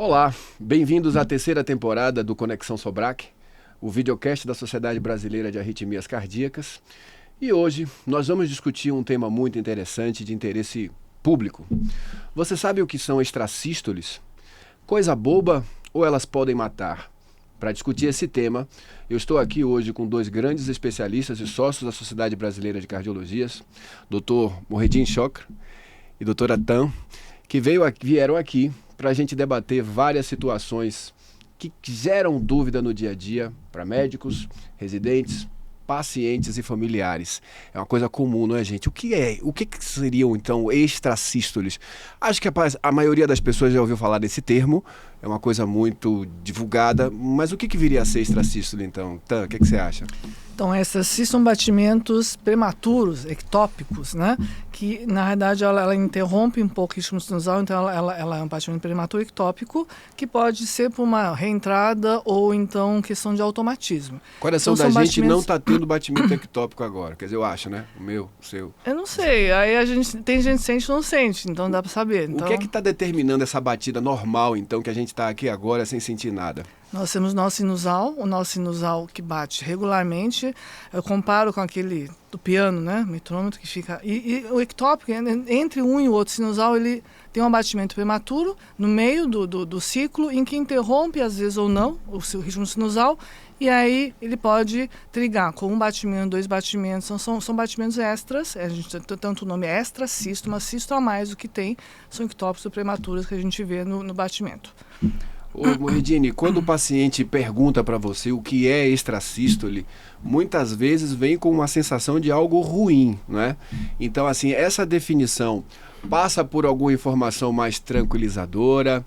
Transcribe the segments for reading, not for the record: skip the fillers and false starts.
Olá, bem-vindos à terceira temporada do Conexão Sobrac, o videocast da Sociedade Brasileira de Arritmias Cardíacas. E hoje nós vamos discutir um tema muito interessante de interesse público. Você sabe o que são extrasístoles? Coisa boba ou elas podem matar? Para discutir esse tema, eu estou aqui hoje com dois grandes especialistas e sócios da Sociedade Brasileira de Cardiologias, Dr. Mohedin Chokr e Dra. Tan, que vieram aqui para a gente debater várias situações que geram dúvida no dia a dia para médicos, residentes, pacientes e familiares. É uma coisa comum, não é, gente? O que seriam, então, extrasístoles? Acho que a maioria das pessoas já ouviu falar desse termo, é uma coisa muito divulgada, mas o que viria a ser extrasístole, então? Tan, o que você acha? Então, esses são batimentos prematuros, ectópicos, né? Que, na realidade, ela interrompe um pouco o ritmo sinusal, então ela é um batimento prematuro ectópico, que pode ser por uma reentrada ou, então, questão de automatismo. O coração então, da gente não está tendo batimento ectópico agora, quer dizer, eu acho, né? O meu, o seu. Eu não sei, aí tem gente que sente ou não sente, então dá para saber. Então, o que é que está determinando essa batida normal, então, que a gente está aqui agora sem sentir nada? Nós temos o nosso sinusal que bate regularmente. Eu comparo com aquele do piano, né? Metrômetro que fica. E o ectópico, entre um e o outro sinusal, ele tem um batimento prematuro no meio do ciclo, em que interrompe, às vezes ou não, o seu ritmo sinusal. E aí ele pode trigar com um batimento, dois batimentos, são batimentos extras. A gente tanto o nome é extrasístole, uma sístole a mais do que tem, são ectópicos prematuros que a gente vê no batimento. Ô, Mohedin, quando o paciente pergunta para você o que é extrasístole, muitas vezes vem com uma sensação de algo ruim, né? Então, assim, essa definição passa por alguma informação mais tranquilizadora?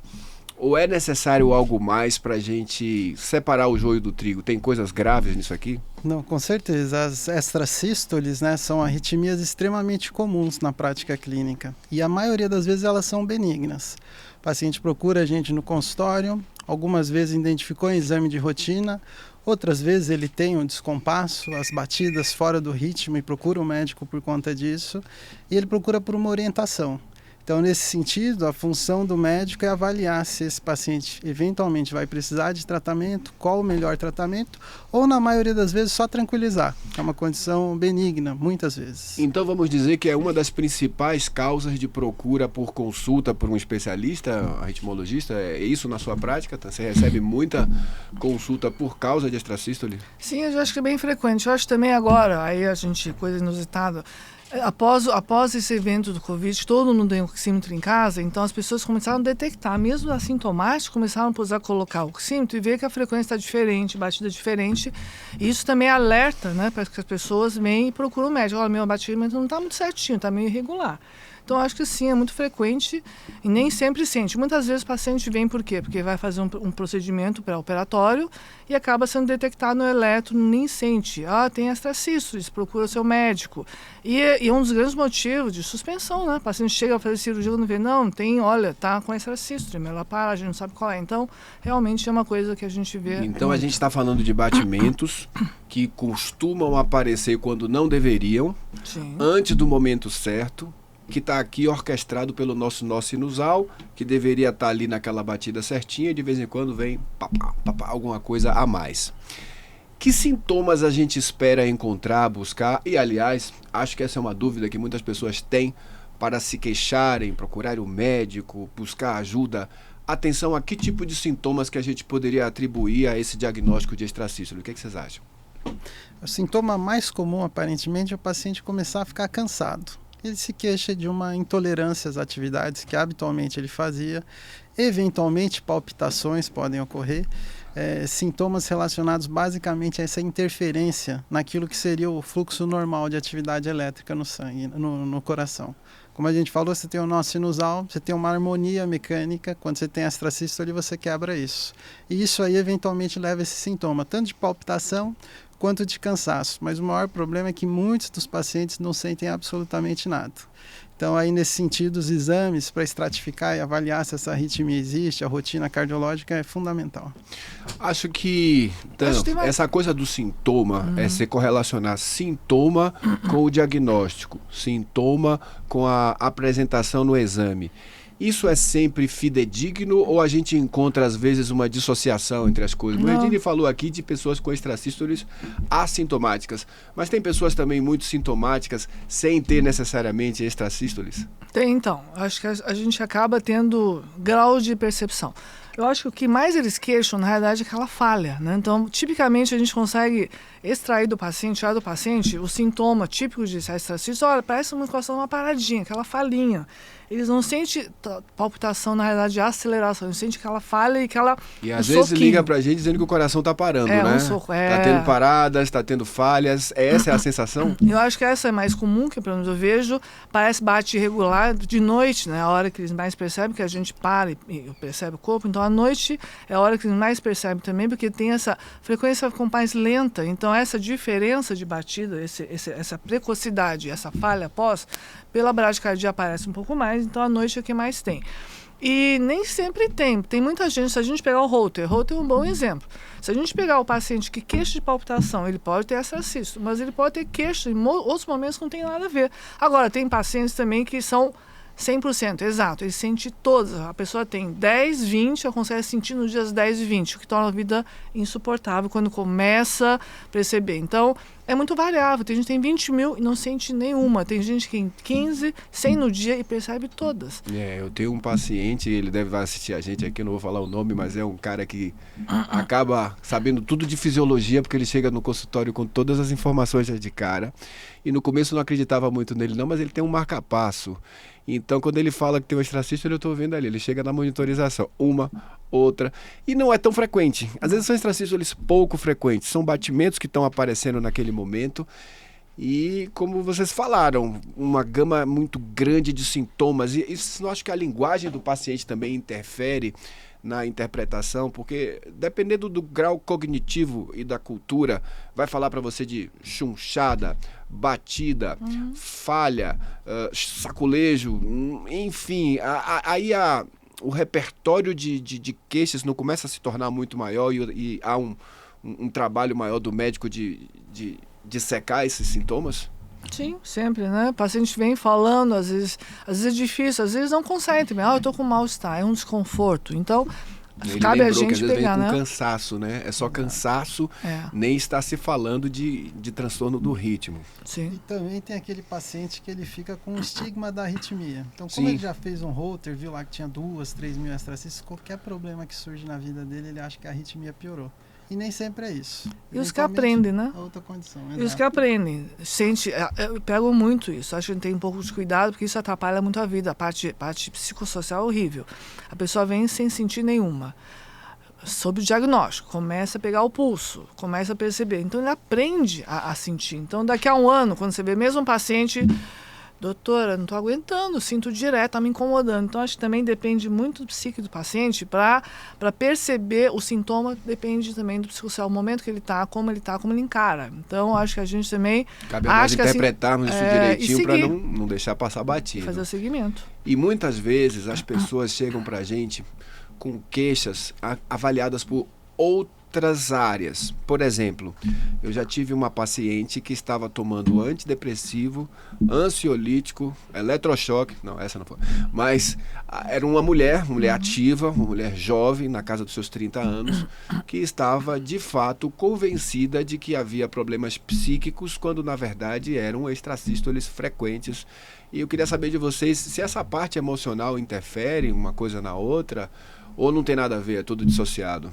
Ou é necessário algo mais para a gente separar o joio do trigo? Tem coisas graves nisso aqui? Não, com certeza. As extrasístoles, né, são arritmias extremamente comuns na prática clínica. E a maioria das vezes elas são benignas. O paciente procura a gente no consultório, algumas vezes identificou em exame de rotina, outras vezes ele tem um descompasso, as batidas fora do ritmo e procura um médico por conta disso, e ele procura por uma orientação. Então, nesse sentido, a função do médico é avaliar se esse paciente eventualmente vai precisar de tratamento, qual o melhor tratamento, ou na maioria das vezes só tranquilizar. É uma condição benigna, muitas vezes. Então vamos dizer que é uma das principais causas de procura por consulta por um especialista, arritmologista? É isso na sua prática? Você recebe muita consulta por causa de extrasístole? Sim, eu acho que é bem frequente. Eu acho também agora, aí a gente, coisa inusitada, Após esse evento do Covid, todo mundo tem oxímetro em casa, então as pessoas começaram a detectar, mesmo assintomáticos, começaram a colocar o oxímetro e ver que a frequência está diferente, batida diferente. E isso também alerta, né, para que as pessoas vêm e procuram o médico. Olha, meu batimento não está muito certinho, está meio irregular. Então, acho que sim, é muito frequente e nem sempre sente. Muitas vezes o paciente vem por quê? Porque vai fazer um procedimento pré-operatório e acaba sendo detectado no eletro, nem sente. Tem extrasístoles, procura o seu médico. E é um dos grandes motivos de suspensão, né? O paciente chega a fazer cirurgia e não vê, tá com extrasístole, melhor parar, a gente não sabe qual é. Então, realmente é uma coisa que a gente vê. Então, a gente está falando de batimentos que costumam aparecer quando não deveriam, sim, antes do momento certo, que está aqui orquestrado pelo nosso nó sinusal, que deveria estar ali naquela batida certinha e de vez em quando vem alguma coisa a mais. Que sintomas a gente espera encontrar, buscar? E, aliás, acho que essa é uma dúvida que muitas pessoas têm para se queixarem, procurarem o médico, buscar ajuda. Atenção a que tipo de sintomas que a gente poderia atribuir a esse diagnóstico de extrasístole. O que vocês acham? O sintoma mais comum, aparentemente, é o paciente começar a ficar cansado. Ele se queixa de uma intolerância às atividades que habitualmente ele fazia. Eventualmente, palpitações podem ocorrer. Sintomas relacionados basicamente a essa interferência naquilo que seria o fluxo normal de atividade elétrica no sangue, no coração. Como a gente falou, você tem o nó sinusal, você tem uma harmonia mecânica. Quando você tem extrasístole, você quebra isso. E isso aí eventualmente leva a esse sintoma, tanto de palpitação quanto de cansaço, mas o maior problema é que muitos dos pacientes não sentem absolutamente nada. Então, aí nesse sentido, os exames para estratificar e avaliar se essa arritmia existe, a rotina cardiológica é fundamental. Acho que essa coisa do sintoma é você correlacionar sintoma com o diagnóstico, sintoma com a apresentação no exame. Isso é sempre fidedigno ou a gente encontra, às vezes, uma dissociação entre as coisas? O Redini falou aqui de pessoas com extrasístoles assintomáticas, mas tem pessoas também muito sintomáticas sem ter necessariamente extrasístoles? Tem, então. Acho que a gente acaba tendo grau de percepção. Eu acho que o que mais eles queixam, na realidade, é aquela falha, né? Então, tipicamente, a gente consegue extrair do paciente, tirar do paciente, o sintoma típico de extracístole. Olha, parece uma encostando uma paradinha, aquela falhinha. Eles não sentem palpitação, na realidade, de aceleração. Eles sentem aquela falha e aquela... E às vezes liga pra gente dizendo que o coração tá parando, né? Um soco, Tá tendo paradas, tá tendo falhas. Essa é a sensação? Eu acho que essa é mais comum, que pelo menos eu vejo. Parece bate irregular de noite, né? A hora que eles mais percebem, que a gente para e percebe o corpo. Então, à noite é a hora que eles mais percebem também, porque tem essa frequência com mais lenta. Então, essa diferença de batida, essa precocidade, essa falha pós, pela bradicardia aparece um pouco mais. Então, à noite é o que mais tem. E nem sempre tem. Tem muita gente, se a gente pegar o Holter é um bom exemplo. Se a gente pegar o paciente que queixa de palpitação, ele pode ter extracístole, mas ele pode ter queixa em outros momentos que não tem nada a ver. Agora, tem pacientes também que são 100%, exato, ele sente todas. A pessoa tem 10, 20, ela consegue sentir nos dias 10 e 20, o que torna a vida insuportável quando começa a perceber. Então, é muito variável. Tem gente que tem 20 mil e não sente nenhuma. Tem gente que tem 15, 100 no dia e percebe todas. Eu tenho um paciente, ele deve assistir a gente aqui, não vou falar o nome, mas é um cara que acaba sabendo tudo de fisiologia, porque ele chega no consultório com todas as informações já de cara. E no começo eu não acreditava muito nele não, mas ele tem um marca-passo. Então, quando ele fala que tem um extracístole, eu estou vendo ali. Ele chega na monitorização, uma, outra. E não é tão frequente. Às vezes são extracístoles pouco frequentes. São batimentos que estão aparecendo naquele momento. E, como vocês falaram, uma gama muito grande de sintomas. E isso, eu acho que a linguagem do paciente também interfere na interpretação, porque dependendo do grau cognitivo e da cultura, vai falar para você de chunchada, batida, falha, saculejo, enfim, aí o repertório de queixas não começa a se tornar muito maior e há um trabalho maior do médico de dissecar esses sintomas? Sim, sempre, né? O paciente vem falando, às vezes é difícil, às vezes não consegue também. Eu tô com mal-estar, é um desconforto. Então, ele cabe a lembrou gente que às vezes pegar, vem com né? cansaço, né? É só cansaço, nem está se falando de transtorno do ritmo. Sim. E também tem aquele paciente que ele fica com o estigma da arritmia. Então, como ele já fez um Holter, viu lá que tinha 2, 3 mil extracístoles, qualquer problema que surge na vida dele, ele acha que a arritmia piorou. E nem sempre é isso. E os que aprendem, né? É outra condição. E os que aprendem. Eu pego muito isso. Acho que a gente tem um pouco de cuidado, porque isso atrapalha muito a vida. A parte psicossocial é horrível. A pessoa vem sem sentir nenhuma. Sob o diagnóstico, começa a pegar o pulso, começa a perceber. Então, ele aprende a sentir. Então, daqui a um ano, quando você vê mesmo um paciente... Doutora, não estou aguentando, sinto direto, está me incomodando. Então, acho que também depende muito do psique do paciente para perceber o sintoma, depende também do psicossocial, o momento que ele está, como ele encara. Então, acho que a gente também... Cabe a nós interpretarmos isso direitinho para não deixar passar batido. Fazer o seguimento. E muitas vezes as pessoas chegam para a gente com queixas avaliadas por outras áreas. Por exemplo, eu já tive uma paciente que estava tomando antidepressivo, ansiolítico, eletrochoque, não, essa não foi, mas era uma mulher ativa, uma mulher jovem, na casa dos seus 30 anos, que estava de fato convencida de que havia problemas psíquicos, quando na verdade eram extrasístoles frequentes. E eu queria saber de vocês se essa parte emocional interfere uma coisa na outra, ou não tem nada a ver, é tudo dissociado.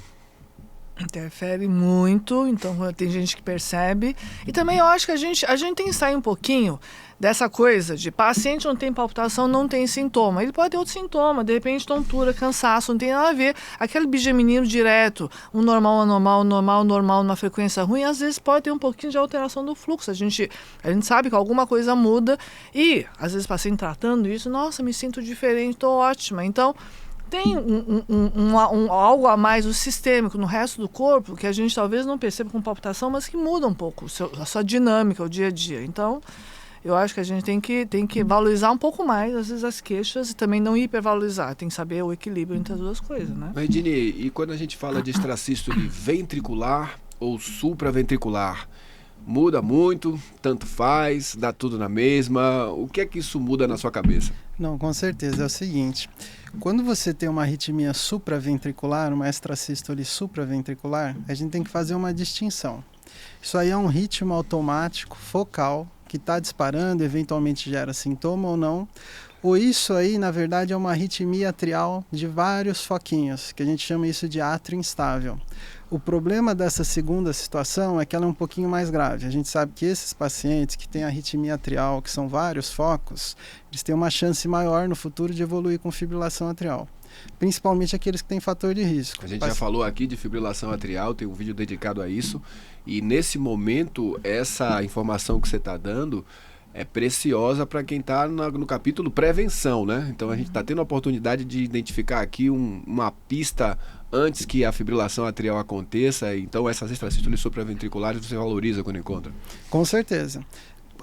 Interfere muito, então tem gente que percebe. E também eu acho que a gente tem que sair um pouquinho dessa coisa de paciente não tem palpitação, não tem sintoma. Ele pode ter outro sintoma, de repente tontura, cansaço, não tem nada a ver. Aquele bigeminino direto, um normal, anormal, normal, normal, numa frequência ruim, às vezes pode ter um pouquinho de alteração do fluxo. A gente sabe que alguma coisa muda e, às vezes, o paciente tratando isso, nossa, me sinto diferente, estou ótima. Então, tem algo a mais, o sistêmico, no resto do corpo, que a gente talvez não perceba com palpitação, mas que muda um pouco a sua dinâmica, o dia a dia. Então, eu acho que a gente tem que valorizar um pouco mais, às vezes, as queixas e também não hipervalorizar. Tem que saber o equilíbrio entre as duas coisas, né? Redini, e quando a gente fala de extrasístole ventricular ou supraventricular, muda muito, tanto faz, dá tudo na mesma? O que é que isso muda na sua cabeça? Não, com certeza. É o seguinte, quando você tem uma arritmia supraventricular, uma extrasístole supraventricular, a gente tem que fazer uma distinção. Isso aí é um ritmo automático, focal, que está disparando, eventualmente gera sintoma ou não. Ou isso aí, na verdade, é uma arritmia atrial de vários foquinhos, que a gente chama isso de átrio instável. O problema dessa segunda situação é que ela é um pouquinho mais grave. A gente sabe que esses pacientes que têm arritmia atrial, que são vários focos, eles têm uma chance maior no futuro de evoluir com fibrilação atrial. Principalmente aqueles que têm fator de risco. A gente já falou aqui de fibrilação atrial, tem um vídeo dedicado a isso. E nesse momento, essa informação que você está dando é preciosa para quem está no capítulo prevenção, né? Então a gente está tendo a oportunidade de identificar aqui uma pista antes que a fibrilação atrial aconteça. Então essas extrasístoles supraventriculares você valoriza quando encontra. Com certeza.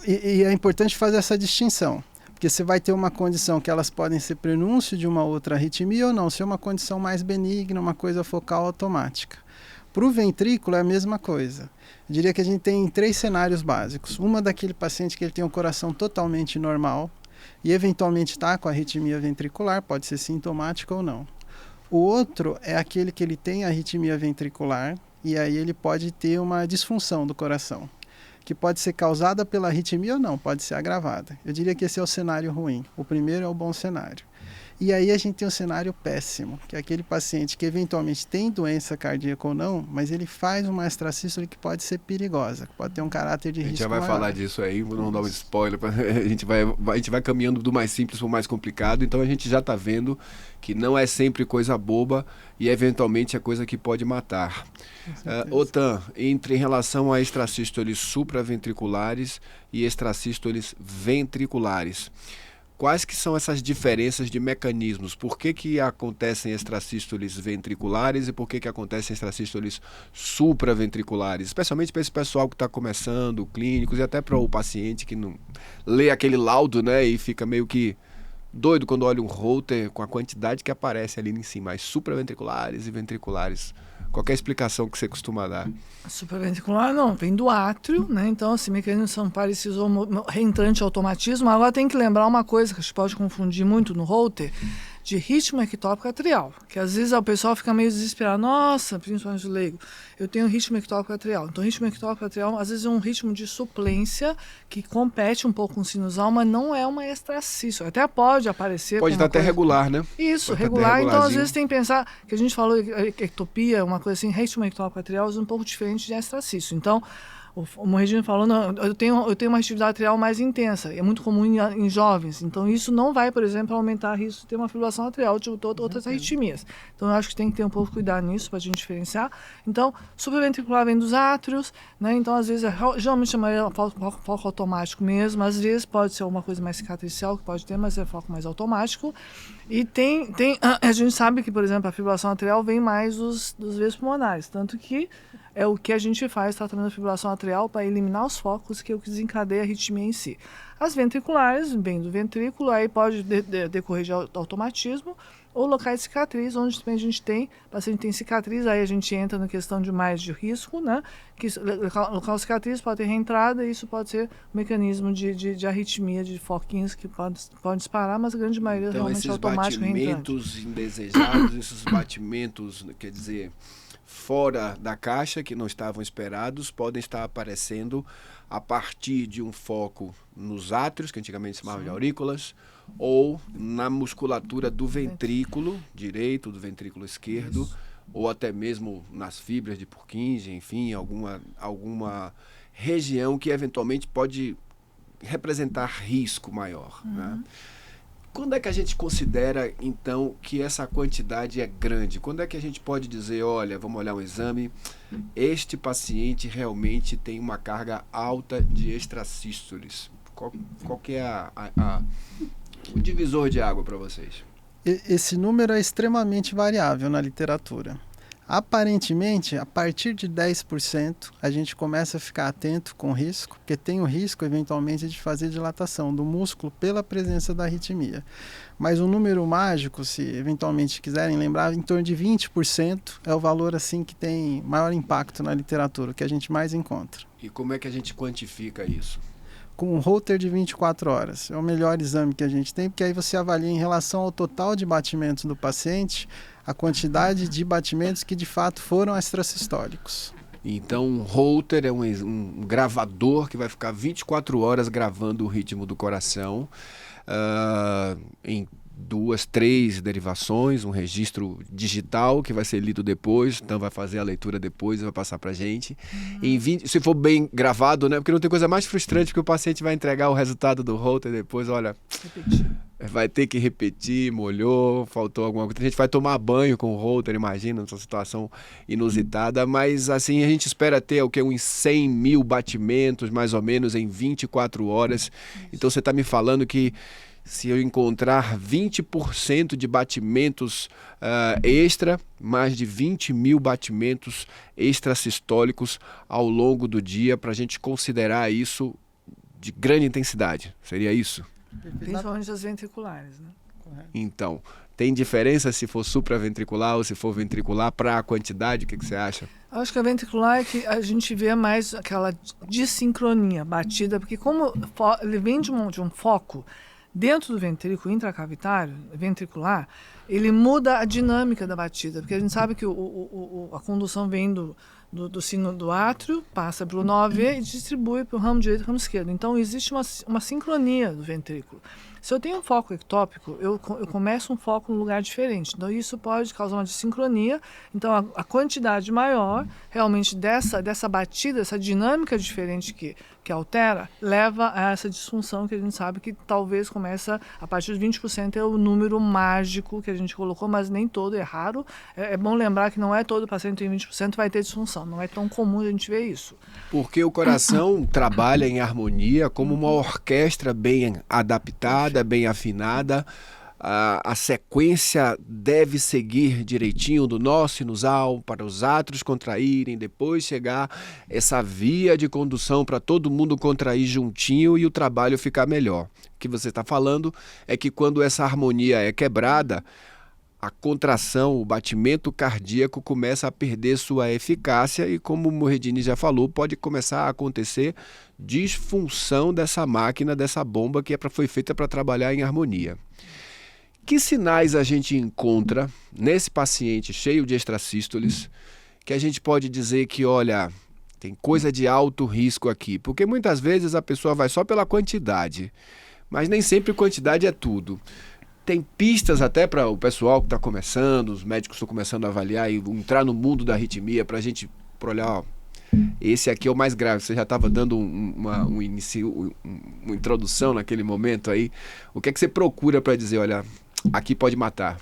E é importante fazer essa distinção. Porque você vai ter uma condição que elas podem ser prenúncio de uma outra arritmia ou não, ser uma condição mais benigna, uma coisa focal automática. Para o ventrículo é a mesma coisa. Eu diria que a gente tem 3 cenários básicos. Uma daquele paciente que ele tem um coração totalmente normal e eventualmente está com arritmia ventricular, pode ser sintomática ou não. O outro é aquele que ele tem arritmia ventricular e aí ele pode ter uma disfunção do coração, que pode ser causada pela arritmia ou não, pode ser agravada. Eu diria que esse é o cenário ruim. O primeiro é o bom cenário. E aí a gente tem um cenário péssimo, que é aquele paciente que eventualmente tem doença cardíaca ou não, mas ele faz uma extrasístole que pode ser perigosa, que pode ter um caráter de risco. A gente já vai maior. falar disso aí, não dar um spoiler, a gente vai caminhando do mais simples para o mais complicado, então a gente já está vendo que não é sempre coisa boba e eventualmente é coisa que pode matar. Otan, em relação a extrasístoles supraventriculares e extrasístoles ventriculares, quais que são essas diferenças de mecanismos? Por que acontecem extrasístoles ventriculares e por que acontecem extrasístoles supraventriculares? Especialmente para esse pessoal que está começando, clínicos, e até para o paciente que não lê aquele laudo, né, e fica meio que doido quando olha um Holter com a quantidade que aparece ali em cima, as supraventriculares e ventriculares. Qualquer explicação que você costuma dar? Supraventricular não, vem do átrio, né? Então, esses mecanismos são parecidos ao reentrante automatismo. Agora tem que lembrar uma coisa que a gente pode confundir muito no Holter, de ritmo ectópico atrial, que às vezes o pessoal fica meio desesperado. Nossa, principalmente o leigo, eu tenho ritmo ectópico atrial. Então, ritmo ectópico atrial, às vezes, é um ritmo de suplência que compete um pouco com o sinusal, mas não é uma extrasístole. Até pode aparecer. Pode estar até regular, né? Isso, regular. Então, às vezes, tem que pensar que a gente falou ectopia, uma coisa assim, ritmo ectópico atrial é um pouco diferente de extrasístole. Então, o Regina falou, não, eu tenho uma atividade atrial mais intensa, é muito comum em jovens, então isso não vai, por exemplo, aumentar o risco de ter uma fibrilação atrial de outras arritmias. Então eu acho que tem que ter um pouco de cuidado nisso para a gente diferenciar. Então, supraventricular vem dos átrios, né? Então às vezes, geralmente chamaria foco automático mesmo, às vezes pode ser uma coisa mais cicatricial, que pode ter, mas é foco mais automático. E a gente sabe que, por exemplo, a fibrilação atrial vem mais dos veios pulmonares, tanto que é o que a gente faz tratamento da fibrilação atrial para eliminar os focos, que é o que desencadeia a arritmia em si. As ventriculares vêm do ventrículo, aí pode decorrer de automatismo, ou locais de cicatriz, onde também a gente tem, o paciente tem cicatriz, aí a gente entra na questão de mais de risco, né? Que local de cicatriz pode ter reentrada, e isso pode ser um mecanismo de arritmia, de foquinhos que pode disparar, mas a grande maioria então, realmente é automático reentrante. Esses batimentos indesejados, esses batimentos, quer dizer, fora da caixa, que não estavam esperados, podem estar aparecendo a partir de um foco nos átrios, que antigamente se chamava de aurículas, ou na musculatura do ventrículo direito, do ventrículo esquerdo, isso, ou até mesmo nas fibras de Purkinje, enfim, alguma região que eventualmente pode representar risco maior, né? Quando é que a gente considera, então, que essa quantidade é grande? Quando é que a gente pode dizer, olha, vamos olhar um exame, este paciente realmente tem uma carga alta de extrasístoles? Qual que é o divisor de água para vocês? Esse número é extremamente variável na literatura. Aparentemente, a partir de 10%, a gente começa a ficar atento com o risco, porque tem o risco, eventualmente, de fazer dilatação do músculo pela presença da arritmia. Mas o número mágico, se eventualmente quiserem lembrar, em torno de 20% é o valor assim que tem maior impacto na literatura, que a gente mais encontra. E como é que a gente quantifica isso? com um Holter de 24 horas. É o melhor exame que a gente tem, porque aí você avalia em relação ao total de batimentos do paciente, a quantidade de batimentos que de fato foram extrasistólicos. Então, um Holter é um gravador que vai ficar 24 horas gravando o ritmo do coração, em 2, 3 derivações, um registro digital que vai ser lido depois, então vai fazer a leitura depois e vai passar pra gente. Se for bem gravado, né? Porque não tem coisa mais frustrante que o paciente vai entregar o resultado do Holter depois, olha, vai ter que repetir, molhou, faltou alguma coisa. A gente vai tomar banho com o Holter, imagina, nessa situação inusitada, mas assim a gente espera ter uns 100 mil batimentos, mais ou menos, em 24 horas. Então você está me falando que se eu encontrar 20% de batimentos extra, mais de 20 mil batimentos extrasistólicos ao longo do dia, para a gente considerar isso de grande intensidade. Seria isso? Principalmente as ventriculares, né? Então, tem diferença se for supraventricular ou se for ventricular para a quantidade? O que você acha? Acho que a ventricular é que a gente vê mais aquela dissincronia, batida, porque como ele vem de um foco dentro do ventrículo intracavitário, ventricular, ele muda a dinâmica da batida, porque a gente sabe que a condução vem do sino do átrio, passa para o nó AV e distribui para o ramo direito e ramo esquerdo. Então, existe uma sincronia do ventrículo. Se eu tenho um foco ectópico, eu começo um foco num lugar diferente. Então, isso pode causar uma dissincronia. Então, a quantidade maior, realmente, dessa batida, essa dinâmica diferente que altera, leva a essa disfunção que a gente sabe que talvez começa a partir de 20%, é o número mágico que a gente colocou, mas nem todo, é raro. É bom lembrar que não é todo paciente que tem 20% vai ter disfunção. Não é tão comum a gente ver isso. Porque o coração trabalha em harmonia como uma orquestra bem adaptada, bem afinada. A sequência deve seguir direitinho do nó sinusal para os átrios contraírem, depois chegar essa via de condução para todo mundo contrair juntinho e o trabalho ficar melhor. O que você está falando é que quando essa harmonia é quebrada, a contração, o batimento cardíaco começa a perder sua eficácia e, como o Mohedini já falou, pode começar a acontecer disfunção dessa máquina, dessa bomba que foi feita para trabalhar em harmonia. Que sinais a gente encontra nesse paciente cheio de extrasístoles que a gente pode dizer que, olha, tem coisa de alto risco aqui? Porque muitas vezes a pessoa vai só pela quantidade, mas nem sempre quantidade é tudo. Tem pistas até para o pessoal que está começando, os médicos estão começando a avaliar e entrar no mundo da arritmia para a gente olhar, ó, esse aqui é o mais grave. Você já estava dando uma introdução naquele momento aí. O que é que você procura para dizer, olha, aqui pode matar?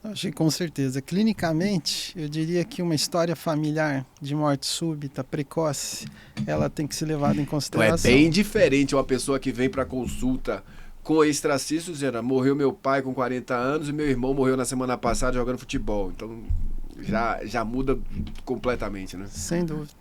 Acho que com certeza. Clinicamente, eu diria que uma história familiar de morte súbita, precoce, ela tem que ser levada em consideração. Então é bem diferente uma pessoa que vem para consulta com extracístoles dizendo, morreu meu pai com 40 anos e meu irmão morreu na semana passada jogando futebol. Então já muda completamente, né? Sem dúvida.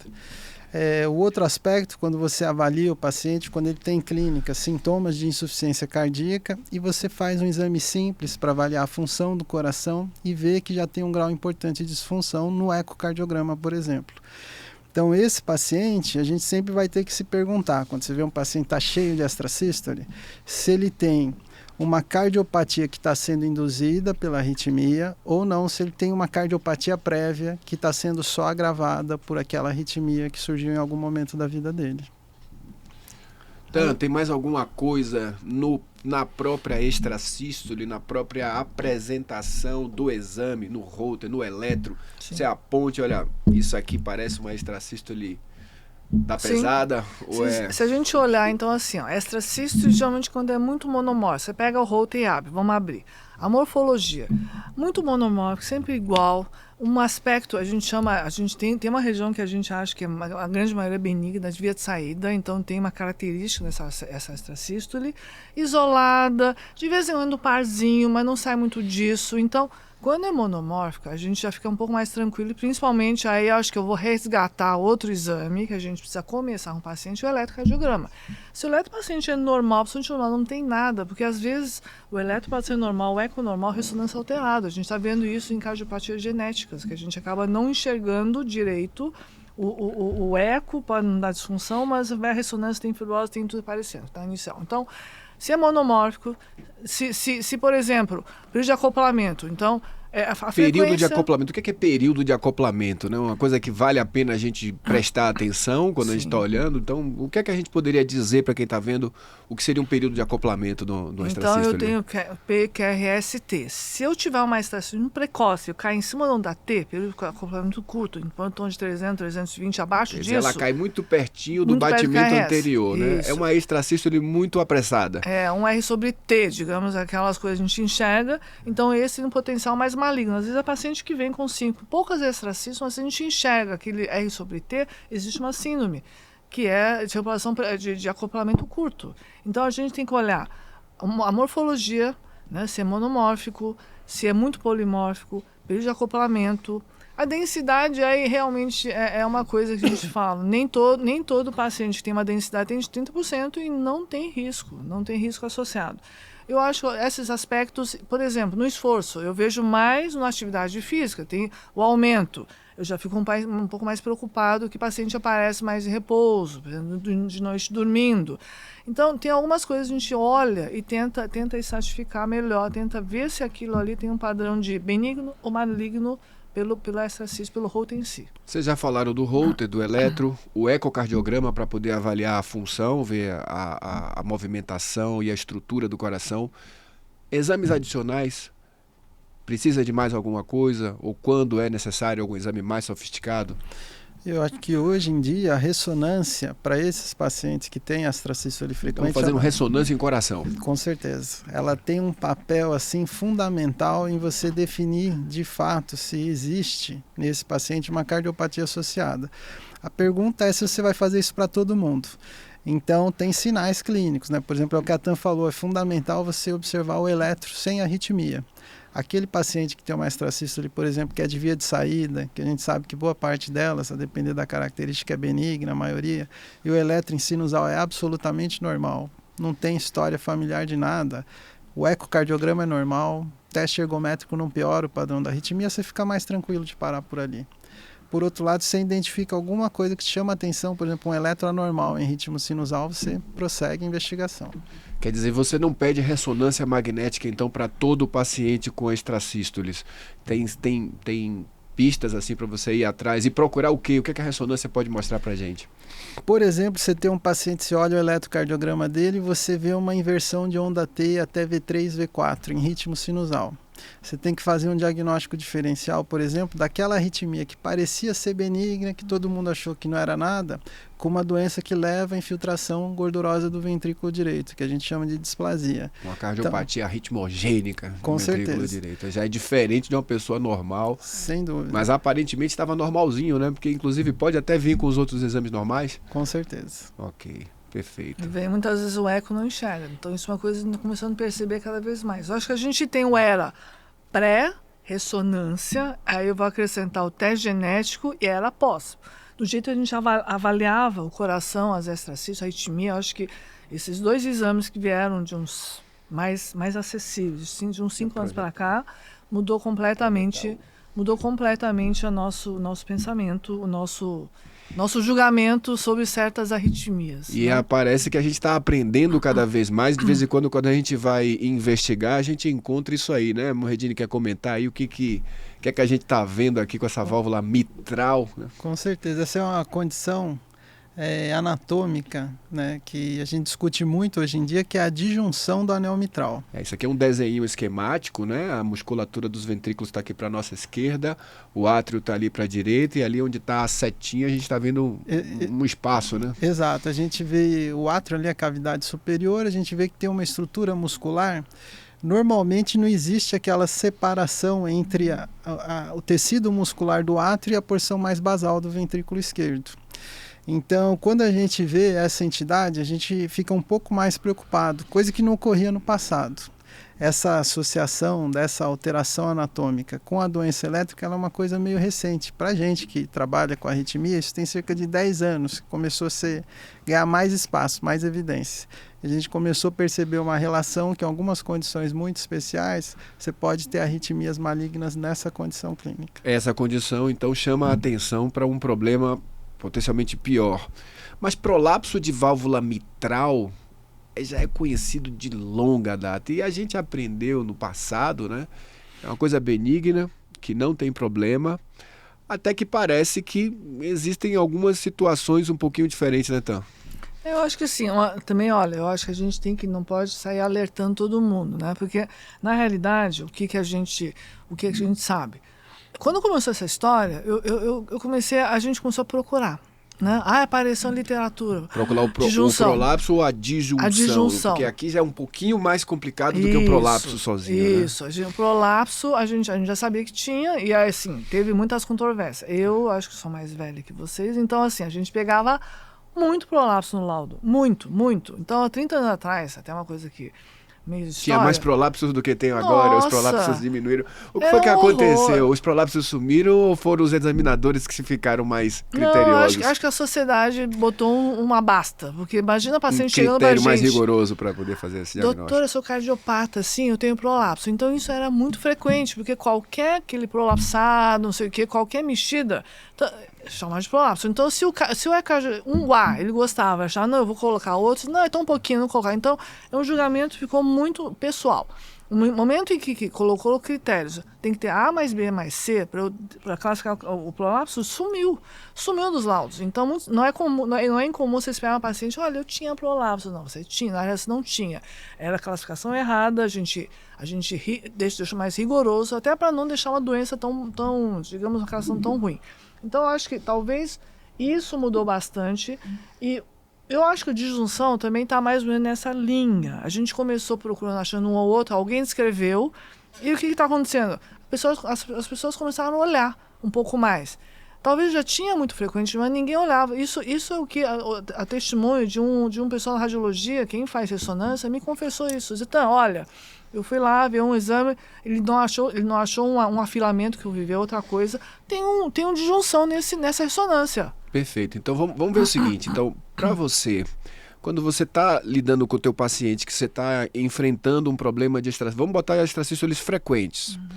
O outro aspecto, quando você avalia o paciente, quando ele tem clínica, sintomas de insuficiência cardíaca, e você faz um exame simples para avaliar a função do coração e ver que já tem um grau importante de disfunção no ecocardiograma, por exemplo. Então, esse paciente, a gente sempre vai ter que se perguntar, quando você vê um paciente está cheio de extrasístole, se ele tem uma cardiopatia que está sendo induzida pela arritmia ou não, se ele tem uma cardiopatia prévia que está sendo só agravada por aquela arritmia que surgiu em algum momento da vida dele. Então, tem mais alguma coisa na própria extrasístole, na própria apresentação do exame, no Holter, no eletro? Sim. Você aponte, olha, isso aqui parece uma extrasístole da pesada? Ou se a gente olhar, então, assim, ó, extrasístole, geralmente quando é muito monomórfico, você pega o Holter e abre, vamos abrir. A morfologia, muito monomórfico, sempre igual. Um aspecto, a gente tem uma região que a gente acha que a grande maioria é benigna, de via de saída, então tem uma característica essa extrasístole, isolada, de vez em quando parzinho, mas não sai muito disso. Então, quando é monomórfica, a gente já fica um pouco mais tranquilo, principalmente aí acho que eu vou resgatar outro exame que a gente precisa começar com o paciente, o eletrocardiograma. Se o eletropaciente é normal, o paciente normal não tem nada, porque às vezes o eletro pode ser normal, o eco normal, ressonância alterada. A gente está vendo isso em cardiopatias genéticas, que a gente acaba não enxergando direito O eco pode não dar disfunção, mas a ressonância tem fibrose, tem tudo parecendo, tá inicial. Então, se é monomórfico, se por exemplo, período de acoplamento, então a período de acoplamento. O que é período de acoplamento? Né? Uma coisa que vale a pena a gente prestar atenção quando a gente está olhando. Então, o que é que a gente poderia dizer para quem está vendo o que seria um período de acoplamento do extracístole? Então, eu tenho PQRST. Se eu tiver uma extracístole precoce, eu cair em cima da onda T, período de acoplamento curto, em tom de 300, 320, abaixo disso... Ela cai muito pertinho do batimento anterior, né? É uma extracístole muito apressada. É, um R sobre T, digamos, aquelas coisas que a gente enxerga. Então, esse é um potencial mais maligno. Às vezes a paciente que vem com 5, poucas extracístoles, mas a gente enxerga aquele R sobre T, existe uma síndrome, que é de população de acoplamento curto. Então a gente tem que olhar a morfologia, né, se é monomórfico, se é muito polimórfico, período de acoplamento. A densidade aí realmente é uma coisa que a gente fala. Nem todo paciente que tem uma densidade tem de 30% e não tem risco associado. Eu acho esses aspectos, por exemplo, no esforço, eu vejo mais na atividade física, tem o aumento. Eu já fico um pouco mais preocupado que o paciente aparece mais em repouso, por exemplo, de noite dormindo. Então, tem algumas coisas que a gente olha e tenta estratificar melhor, tenta ver se aquilo ali tem um padrão de benigno ou maligno pelo extracístole, pelo Holter em si. Vocês já falaram do Holter, do eletro, o ecocardiograma para poder avaliar a função, ver a movimentação e a estrutura do coração. Exames adicionais, precisa de mais alguma coisa? Ou quando é necessário algum exame mais sofisticado? Eu acho que hoje em dia a ressonância para esses pacientes que têm extracístole frequente... Estão fazendo ressonância em coração. Com certeza. Ela tem um papel assim fundamental em você definir de fato se existe nesse paciente uma cardiopatia associada. A pergunta é se você vai fazer isso para todo mundo. Então tem sinais clínicos, né? Por exemplo, é o que a Tan falou, é fundamental você observar o eletro sem arritmia. Aquele paciente que tem uma extracístole, por exemplo, que é de via de saída, que a gente sabe que boa parte delas, a depender da característica, é benigna, a maioria, e o eletro em sinusal é absolutamente normal, não tem história familiar de nada, o ecocardiograma é normal, teste ergométrico não piora o padrão da arritmia, você fica mais tranquilo de parar por ali. Por outro lado, se você identifica alguma coisa que te chama a atenção, por exemplo, um eletro anormal em ritmo sinusal, você prossegue a investigação. Quer dizer, você não pede ressonância magnética, então, para todo paciente com extracístoles. Tem pistas assim para você ir atrás e procurar o quê? O que é que a ressonância pode mostrar para a gente? Por exemplo, você tem um paciente, você olha o eletrocardiograma dele e você vê uma inversão de onda T até V3, V4 em ritmo sinusal. Você tem que fazer um diagnóstico diferencial, por exemplo, daquela arritmia que parecia ser benigna, que todo mundo achou que não era nada, com uma doença que leva à infiltração gordurosa do ventrículo direito, que a gente chama de displasia. Uma cardiopatia arritmogênica com do ventrículo certeza. direito. Já é diferente de uma pessoa normal. Sem dúvida. Mas aparentemente estava normalzinho, né? Porque inclusive pode até vir com os outros exames normais. Com certeza. Ok. Perfeito. E vem muitas vezes o eco não enxerga. Então isso é uma coisa que estamos começando a perceber cada vez mais. Eu acho que a gente tem o ERA pré-ressonância, aí eu vou acrescentar o teste genético e ERA pós. Do jeito que a gente avaliava o coração, as extracístoles, a arritmia, eu acho que esses dois exames que vieram de uns mais acessíveis, de uns 5 anos para cá, mudou completamente o nosso pensamento, o nosso julgamento sobre certas arritmias. E parece que a gente está aprendendo cada vez mais. De vez em quando a gente vai investigar, a gente encontra isso aí, né? Mohedini quer comentar aí o que a gente está vendo aqui com essa válvula mitral, né? Com certeza, essa é uma condição anatômica, né, que a gente discute muito hoje em dia, que é a disjunção do anel mitral. Isso aqui é um desenho esquemático, né? A musculatura dos ventrículos está aqui para a nossa esquerda, o átrio está ali para a direita, e ali onde está a setinha a gente está vendo um espaço, né? Exato, a gente vê o átrio ali, a cavidade superior, a gente vê que tem uma estrutura muscular. Normalmente não existe aquela separação entre o tecido muscular do átrio e a porção mais basal do ventrículo esquerdo. Então, quando a gente vê essa entidade, a gente fica um pouco mais preocupado, coisa que não ocorria no passado. Essa associação dessa alteração anatômica com a doença elétrica ela é uma coisa meio recente. Para a gente que trabalha com arritmia, isso tem cerca de 10 anos, que começou a ganhar mais espaço, mais evidência. A gente começou a perceber uma relação que em algumas condições muito especiais, você pode ter arritmias malignas nessa condição clínica. Essa condição, então, chama a atenção para um problema potencialmente pior. Mas prolapso de válvula mitral já é conhecido de longa data. E a gente aprendeu no passado, né? É uma coisa benigna, que não tem problema, até que parece que existem algumas situações um pouquinho diferentes, né, Tan? Eu acho que sim, também, olha, eu acho que a gente não pode sair alertando todo mundo, né? Porque, na realidade, o que a gente sabe? Quando começou essa história, a gente começou a procurar, né? Apareceu na literatura. Procurar o prolapso ou a disjunção? A disjunção. Porque aqui já é um pouquinho mais complicado do que o prolapso sozinho, Isso, né? O prolapso a gente já sabia que tinha, e assim, teve muitas controvérsias. Eu acho que sou mais velha que vocês, então assim, a gente pegava muito prolapso no laudo. Muito, muito. Então, há 30 anos atrás, até uma coisa que meio de história... Tinha mais prolapsos do que tem agora, Nossa, os prolapsos diminuíram. O que foi que aconteceu? Horror. Os prolapsos sumiram ou foram os examinadores que se ficaram mais criteriosos? Não, acho que a sociedade botou uma basta. Porque imagina a paciente chegando pra gente... critério mais rigoroso para poder fazer esse diagnóstico. Doutora, eu sou cardiopata, sim, eu tenho prolapso. Então isso era muito frequente, porque aquele prolapsado, não sei o quê, qualquer mexida... chamar de prolapso. Então, se o EKG, ele gostava, achava, não, eu vou colocar outros, não, então um pouquinho, não colocar. Então, o julgamento ficou muito pessoal. No momento em que colocou critérios, tem que ter A mais B mais C para classificar o prolapso, sumiu dos laudos. Então, não é incomum você esperar uma paciente, olha, eu tinha prolapso. Não, você tinha, na realidade, você não tinha. Era a classificação errada, a gente deixa mais rigoroso, até para não deixar uma doença tão, digamos, uma classificação tão ruim. Então, eu acho que talvez isso mudou bastante e eu acho que a disjunção também está mais ou menos nessa linha. A gente começou procurando, achando um ou outro, alguém escreveu e o que está acontecendo? As pessoas começaram a olhar um pouco mais. Talvez já tinha muito frequente, mas ninguém olhava. Isso é o que a testemunho de um pessoal da radiologia, quem faz ressonância, me confessou isso. Então, olha... Eu fui lá ver um exame, ele não achou um afilamento que eu vi, outra coisa. Tem um disjunção nessa ressonância. Perfeito. Então vamos ver o seguinte. Então, para você, quando você está lidando com o teu paciente, que você está enfrentando um problema de extracístoles, vamos botar extracístoles frequentes. Uhum.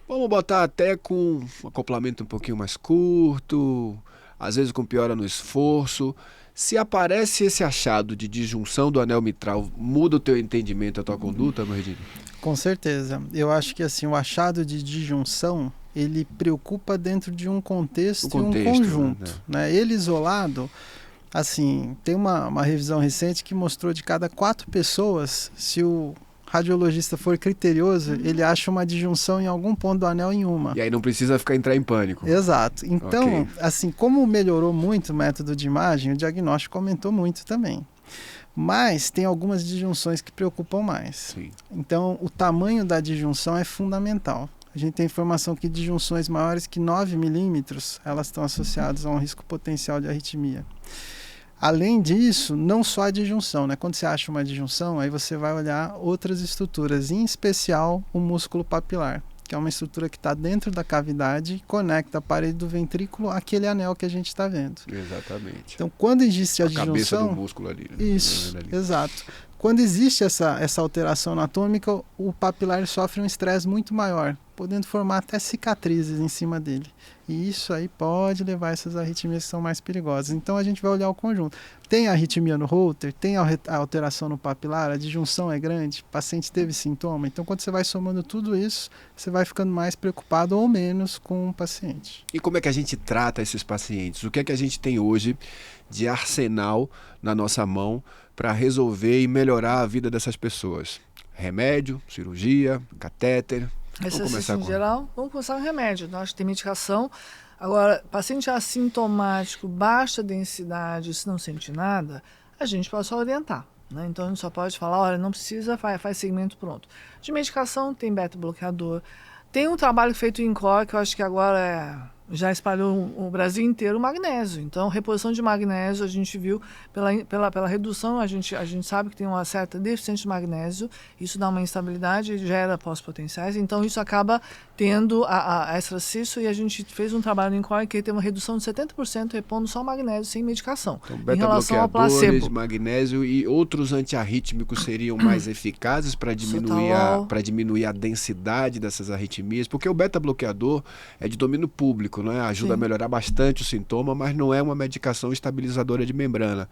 Vamos botar até com um acoplamento um pouquinho mais curto, às vezes com piora no esforço. Se aparece esse achado de disjunção do anel mitral, muda o teu entendimento, a tua conduta, Mordini? Com certeza. Eu acho que assim, o achado de disjunção, ele preocupa dentro de um contexto e um conjunto. Né? Ele isolado, assim, tem uma revisão recente que mostrou de cada 4 pessoas, se o radiologista for criterioso, ele acha uma disjunção em algum ponto do anel em uma. E aí não precisa entrar em pânico. Exato. Então, assim, como melhorou muito o método de imagem, o diagnóstico aumentou muito também. Mas tem algumas disjunções que preocupam mais. Sim. Então, o tamanho da disjunção é fundamental. A gente tem informação que disjunções maiores que 9 milímetros, elas estão associadas a um risco potencial de arritmia. Além disso, não só a disjunção, né? Quando você acha uma disjunção, aí você vai olhar outras estruturas, em especial o músculo papilar, que é uma estrutura que está dentro da cavidade e conecta a parede do ventrículo àquele anel que a gente está vendo. Exatamente. Então, quando existe a disjunção... cabeça do músculo ali. Né? Isso, exato. Quando existe essa alteração anatômica, o papilar sofre um estresse muito maior, podendo formar até cicatrizes em cima dele. E isso aí pode levar a essas arritmias que são mais perigosas. Então a gente vai olhar o conjunto. Tem arritmia no Holter, tem a alteração no papilar, a disjunção é grande, o paciente teve sintoma. Então quando você vai somando tudo isso, você vai ficando mais preocupado ou menos com o paciente. E como é que a gente trata esses pacientes? O que é que a gente tem hoje de arsenal na nossa mão para resolver e melhorar a vida dessas pessoas? Remédio, cirurgia, catéter... Em geral, vamos começar com remédio. Nós tem medicação. Agora, paciente assintomático, baixa densidade, se não sente nada, a gente pode só orientar. Né? Então, a gente só pode falar, olha, não precisa, faz segmento pronto. De medicação, tem beta-bloqueador. Tem um trabalho feito em INCOR, que eu acho que agora já espalhou o Brasil inteiro, o magnésio. Então, reposição de magnésio, a gente viu pela redução, a gente sabe que tem uma certa deficiência de magnésio, isso dá uma instabilidade e gera pós-potenciais, então isso acaba tendo a extracisto, e a gente fez um trabalho em INCOR que tem uma redução de 70% repondo só magnésio sem medicação. Então, em relação ao placebo. magnésio e outros antiarrítmicos seriam mais eficazes para diminuir a densidade dessas arritmias, porque o beta-bloqueador é de domínio público. clínico, né? Ajuda a melhorar bastante o sintoma, mas não é uma medicação estabilizadora de membrana.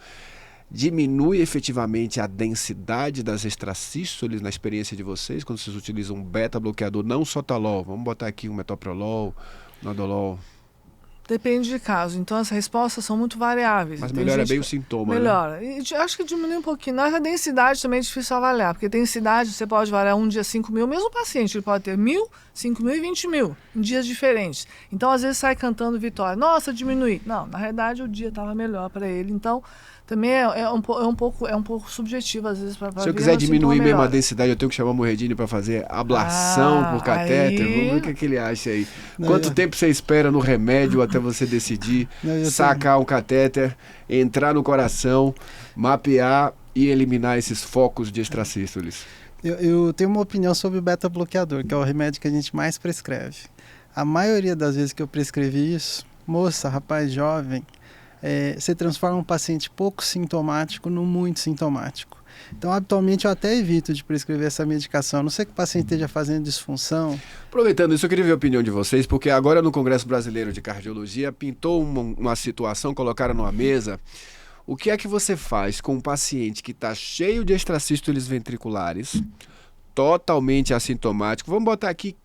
Diminui efetivamente a densidade das extracístoles na experiência de vocês, quando vocês utilizam um beta-bloqueador, não sotalol, vamos botar aqui um metoprolol, nadolol. Depende de caso. Então, as respostas são muito variáveis. Mas melhora bem o sintoma, melhora. Né? E acho que diminui um pouquinho. Na densidade também é difícil avaliar, porque densidade você pode variar um dia 5 mil, mesmo paciente, ele pode ter 1.000, 5 mil e 20 mil, em dias diferentes. Então, às vezes, sai cantando vitória. Nossa, diminui. Não, na realidade, o dia estava melhor para ele. Então, também é um pouco subjetivo, às vezes, para ver. Se eu quiser diminuir mesmo a densidade, eu tenho que chamar o Muredini para fazer ablação por catéter. Vamos ver o que ele acha aí. Quanto tempo você espera no remédio até você decidir sacar um catéter, entrar no coração, mapear e eliminar esses focos de extracístoles? Eu tenho uma opinião sobre o beta-bloqueador, que é o remédio que a gente mais prescreve. A maioria das vezes que eu prescrevi isso, moça, rapaz jovem, você transforma um paciente pouco sintomático no muito sintomático. Então, habitualmente, eu até evito de prescrever essa medicação, a não ser que o paciente esteja fazendo disfunção. Aproveitando isso, eu queria ver a opinião de vocês, porque agora no Congresso Brasileiro de Cardiologia pintou uma situação, colocaram numa mesa. O que é que você faz com um paciente que está cheio de extracístoles ventriculares, totalmente assintomático, vamos botar aqui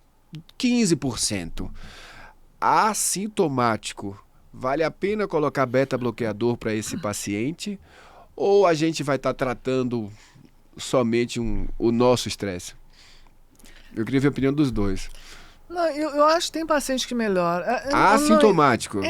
15%, assintomático? Vale a pena colocar beta-bloqueador para esse paciente? Ou a gente vai estar tratando somente o nosso estresse? Eu queria ver a opinião dos dois. Não, eu acho que tem paciente que melhora. Assintomático.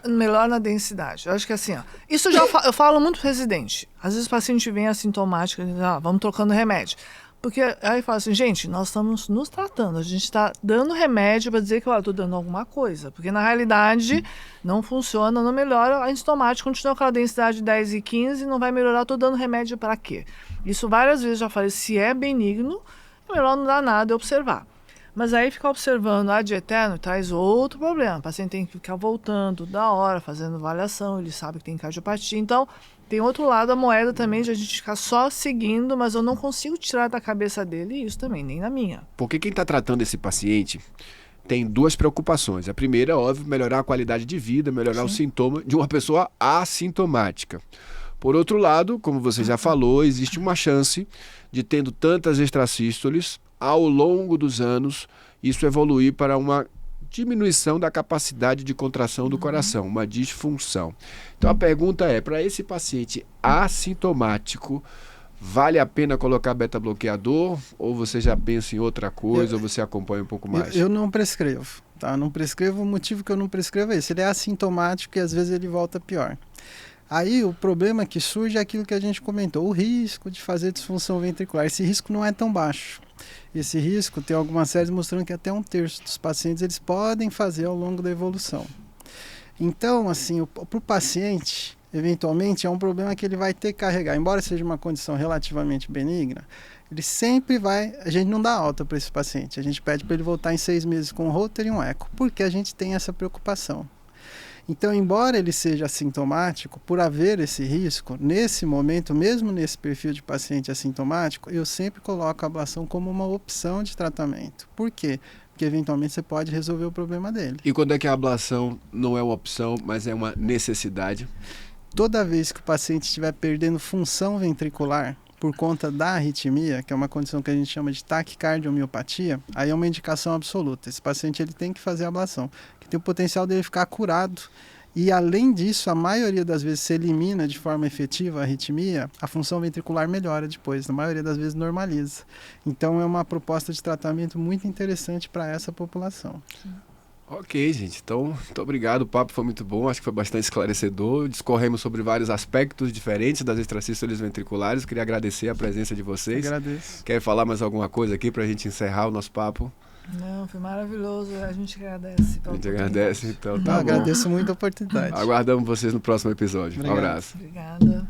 Melhora na densidade. Eu acho que assim, ó, isso eu falo muito pro residente. Às vezes o paciente vem assintomático, vamos trocando remédio. Porque aí fala assim, gente, nós estamos nos tratando, a gente está dando remédio para dizer que eu estou dando alguma coisa. Porque na realidade não funciona, não melhora, a sintomática continua com aquela densidade de 10 e 15, não vai melhorar, estou dando remédio para quê? Isso várias vezes já falei, se é benigno, é melhor não dar nada e observar. Mas aí ficar observando ad eterno traz outro problema. O paciente tem que ficar voltando da hora, fazendo avaliação, ele sabe que tem cardiopatia. Então, tem outro lado da moeda também de a gente ficar só seguindo, mas eu não consigo tirar da cabeça dele isso também, nem na minha. Porque quem está tratando esse paciente tem duas preocupações. A primeira, óbvio, melhorar a qualidade de vida, melhorar o sintoma de uma pessoa assintomática. Por outro lado, como você já falou, existe uma chance de, tendo tantas extracístoles, ao longo dos anos, isso evoluir para uma diminuição da capacidade de contração do coração, uma disfunção. Então a pergunta é, para esse paciente assintomático, vale a pena colocar beta-bloqueador ou você já pensa em outra coisa, ou você acompanha um pouco mais? Eu não prescrevo, tá? Não prescrevo, o motivo que eu não prescrevo é esse, ele é assintomático e às vezes ele volta pior. Aí o problema que surge é aquilo que a gente comentou, o risco de fazer disfunção ventricular. Esse risco não é tão baixo. Esse risco tem algumas séries mostrando que até 1/3 dos pacientes eles podem fazer ao longo da evolução. Então, assim, para o paciente, eventualmente, é um problema que ele vai ter que carregar. Embora seja uma condição relativamente benigna, ele sempre vai... A gente não dá alta para esse paciente. A gente pede para ele voltar em 6 meses com um Holter e um eco, porque a gente tem essa preocupação. Então, embora ele seja assintomático, por haver esse risco, nesse momento, mesmo nesse perfil de paciente assintomático, eu sempre coloco a ablação como uma opção de tratamento. Por quê? Porque eventualmente você pode resolver o problema dele. E quando é que a ablação não é uma opção, mas é uma necessidade? Toda vez que o paciente estiver perdendo função ventricular por conta da arritmia, que é uma condição que a gente chama de taquicardiomiopatía, aí é uma indicação absoluta. Esse paciente ele tem que fazer a ablação, que tem o potencial dele ficar curado. E além disso, a maioria das vezes se elimina de forma efetiva a arritmia, a função ventricular melhora depois, na maioria das vezes normaliza. Então é uma proposta de tratamento muito interessante para essa população. Ok, gente. Então, muito obrigado. O papo foi muito bom. Acho que foi bastante esclarecedor. Discorremos sobre vários aspectos diferentes das extracístoles ventriculares. Queria agradecer a presença de vocês. Agradeço. Quer falar mais alguma coisa aqui para a gente encerrar o nosso papo? Não, foi maravilhoso. A gente agradece. A gente agradece, então tá bom. Agradeço muito a oportunidade. Aguardamos vocês no próximo episódio. Obrigado. Um abraço. Obrigada.